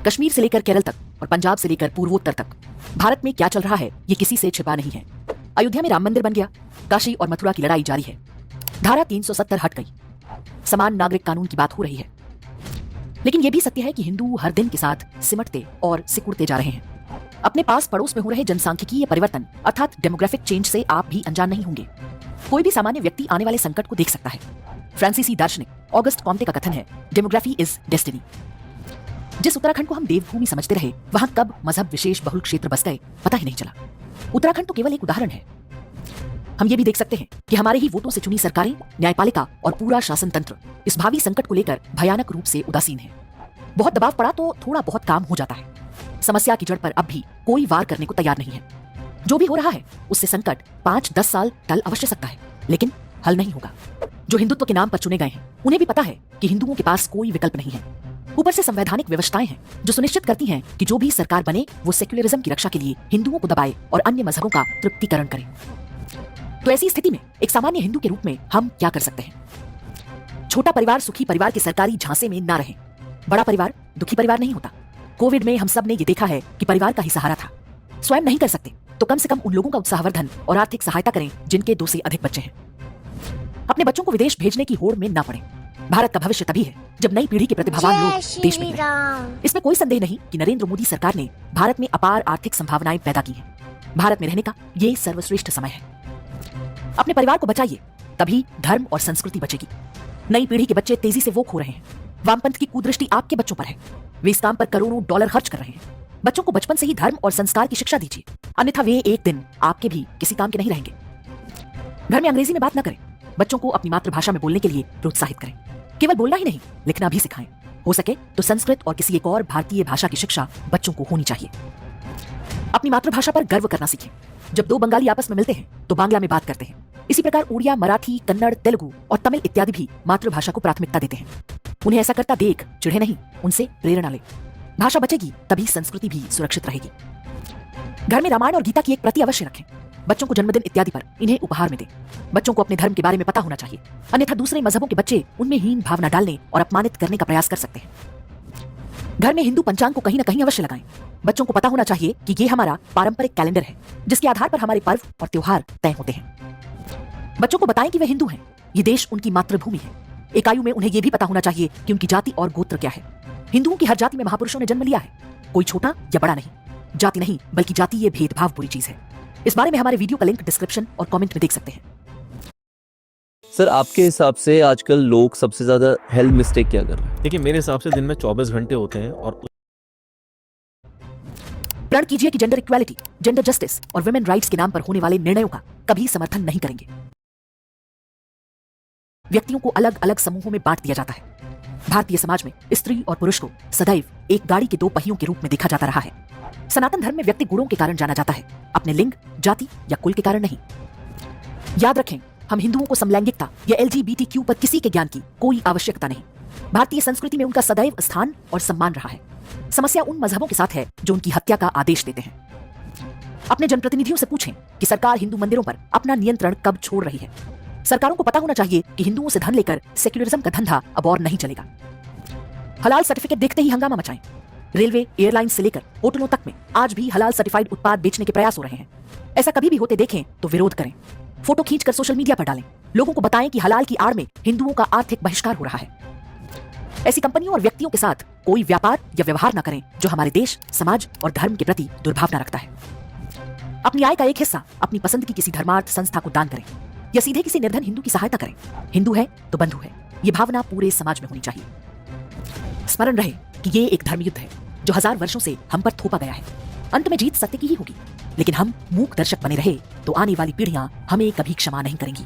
कश्मीर से लेकर केरल तक और पंजाब से लेकर पूर्वोत्तर तक भारत में क्या चल रहा है ये किसी से छिपा नहीं है। अयोध्या में राम मंदिर बन गया, काशी और मथुरा की लड़ाई जारी है, धारा 370 हट गई, समान नागरिक कानून की बात हो रही है। लेकिन यह भी सत्य है कि हिंदू हर दिन के साथ सिमटते और सिकुड़ते जा रहे हैं। अपने पास पड़ोस में हो रहे जनसांख्यिकीय परिवर्तन अर्थात डेमोग्राफिक चेंज से आप भी अनजान नहीं होंगे। कोई भी सामान्य व्यक्ति आने वाले संकट को देख सकता है। फ्रांसीसी दार्शनिक ऑगस्ट कॉम्टे का कथन है, डेमोग्राफी इज डेस्टिनी। जिस उत्तराखंड को हम देवभूमि समझते रहे, वहां कब मजहब विशेष बहुल क्षेत्र बस गए पता ही नहीं चला। उत्तराखंड तो केवल एक उदाहरण है। हम ये भी देख सकते हैं कि हमारे ही वोटों से चुनी सरकारें, न्यायपालिका और पूरा शासन तंत्र इस भावी संकट को लेकर भयानक रूप से उदासीन है। बहुत दबाव पड़ा तो थोड़ा बहुत काम हो जाता है। समस्या की जड़ पर अब भी कोई वार करने को तैयार नहीं है। जो भी हो रहा है उससे संकट 5-10 साल टल अवश्य सकता है, लेकिन हल नहीं होगा। जो हिंदुत्व के नाम पर चुने गए हैं उन्हें भी पता है कि हिंदुओं के पास कोई विकल्प नहीं है। ऊपर से संवैधानिक व्यवस्थाएं हैं जो सुनिश्चित करती हैं कि जो भी सरकार बने वो सेक्युलरिज्म की रक्षा के लिए हिंदुओं को दबाए और अन्य मजहबों का तृप्तिकरण करे। तो ऐसी स्थिति में एक सामान्य हिंदू के रूप में हम क्या कर सकते हैं? छोटा परिवार सुखी परिवार के सरकारी झांसे में ना रहे। बड़ा परिवार दुखी परिवार नहीं होता। कोविड में हम सब ने ये देखा है कि परिवार का ही सहारा था। स्वयं नहीं कर सकते तो कम से कम उन लोगों का उत्साहवर्धन और आर्थिक सहायता करें जिनके 2 से अधिक बच्चे हैं। अपने बच्चों को विदेश भेजने की होड़ में ना पड़े। भारत का भविष्य तभी है जब नई पीढ़ी के प्रतिभावान लोग देश में रहें। इसमें कोई संदेह नहीं कि नरेंद्र मोदी सरकार ने भारत में अपार आर्थिक संभावनाएं पैदा की हैं। भारत में रहने का ये सर्वश्रेष्ठ समय है। अपने परिवार को बचाइए, तभी धर्म और संस्कृति बचेगी। नई पीढ़ी के बच्चे तेजी से वो खो रहे हैं। वामपंथ की कुदृष्टि आपके बच्चों पर है। वे इस काम पर करोड़ों डॉलर खर्च कर रहे हैं। बच्चों को बचपन से ही धर्म और संस्कार की शिक्षा दीजिए, अन्यथा वे एक दिन आपके भी किसी काम के नहीं रहेंगे। घर में अंग्रेजी में बात न करें। बच्चों को अपनी मातृभाषा में बोलने के लिए प्रोत्साहित करें। केवल बोलना ही नहीं, लिखना भी सिखाएं। हो सके तो संस्कृत और किसी एक और भारतीय भाषा की शिक्षा बच्चों को होनी चाहिए। अपनी मातृभाषा पर गर्व करना सीखें। जब 2 बंगाली आपस में मिलते हैं तो बांग्ला में बात करते हैं। इसी प्रकार उड़िया, मराठी, कन्नड़, तेलुगु और तमिल इत्यादि भी मातृभाषा को प्राथमिकता देते हैं। उन्हें ऐसा करता देख चिढ़े नहीं, उनसे प्रेरणा ले। भाषा बचेगी तभी संस्कृति भी सुरक्षित रहेगी। घर में रामायण और गीता की एक प्रति अवश्य रखें। बच्चों को जन्मदिन इत्यादि पर इन्हें उपहार में दें। बच्चों को अपने धर्म के बारे में पता होना चाहिए, अन्यथा दूसरे मजहबों के बच्चे उनमें हीन भावना डालने और अपमानित करने का प्रयास कर सकते हैं। घर में हिंदू पंचांग को कहीं न कहीं अवश्य लगाएं। बच्चों को पता होना चाहिए कि ये हमारा पारंपरिक कैलेंडर है जिसके आधार पर हमारे पर्व और त्योहार तय होते हैं। बच्चों को बताएं कि वे हिंदू हैं, ये देश उनकी मातृभूमि है। एक आयु में उन्हें यह भी पता होना चाहिए कि उनकी जाति और गोत्र क्या है। हिंदुओं की हर जाति में महापुरुषों ने जन्म लिया है, कोई छोटा या बड़ा नहीं। जाति नहीं बल्कि जातीय भेदभाव बुरी चीज है। इस बारे में हमारे वीडियो का लिंक डिस्क्रिप्शन और कमेंट में देख सकते हैं। सर, आपके हिसाब से आजकल लोग सबसे ज्यादा हेल्थ मिस्टेक क्या कर रहे हैं? देखिए, मेरे हिसाब से दिन में 24 घंटे होते हैं और प्रण कीजिए कि जेंडर इक्वालिटी, जेंडर जस्टिस और वुमेन राइट्स के नाम पर होने वाले निर्णयों का कभी समर्थन नहीं करेंगे। व्यक्तियों को अलग अलग समूहों में बांट दिया जाता है। भारतीय समाज में स्त्री और पुरुष को सदैव एक गाड़ी के 2 पहियों के रूप में देखा जाता रहा है। सनातन धर्म में व्यक्ति गुणों के कारण जाना जाता है, अपने लिंग, जाति या कुल के कारण नहीं। याद रखें, हम हिंदुओं को समलैंगिकता या LGBTQ पर किसी के ज्ञान की कोई आवश्यकता नहीं। भारतीय संस्कृति में उनका सदैव स्थान और सम्मान रहा है। समस्या उन मजहबों के साथ है जो उनकी हत्या का आदेश देते हैं। अपने जनप्रतिनिधियों से पूछें कि सरकार हिंदू मंदिरों पर अपना नियंत्रण कब छोड़ रही है। सरकारों को पता होना चाहिए कि हिंदुओं से धन लेकर सेक्युलरिज्म का धंधा अब और नहीं चलेगा। हलाल सर्टिफिकेट देखते ही हंगामा मचाएं। रेलवे, एयरलाइन से लेकर होटलों तक में आज भी हलाल सर्टिफाइड उत्पाद बेचने के प्रयास हो रहे हैं। ऐसा कभी भी होते देखें तो विरोध करें। फोटो खींचकर सोशल मीडिया पर डालें। लोगों को बताएं कि हलाल की आड़ में हिंदुओं का आर्थिक बहिष्कार हो रहा है। ऐसी कंपनियों और व्यक्तियों के साथ कोई व्यापार या व्यवहार न करें जो हमारे देश, समाज और धर्म के प्रति दुर्भावना रखता है। अपनी आय का एक हिस्सा अपनी पसंद की किसी धर्मार्थ संस्था को दान करें या सीधे किसी निर्धन हिंदू की सहायता करें। हिंदू है तो बंधु है, ये भावना पूरे समाज में होनी चाहिए। स्मरण रहे कि ये एक धर्मयुद्ध है जो 1000 वर्षों से हम पर थोपा गया है। अंत में जीत सत्य की ही होगी, लेकिन हम मूक दर्शक बने रहे तो आने वाली पीढ़ियां हमें कभी क्षमा नहीं करेंगी।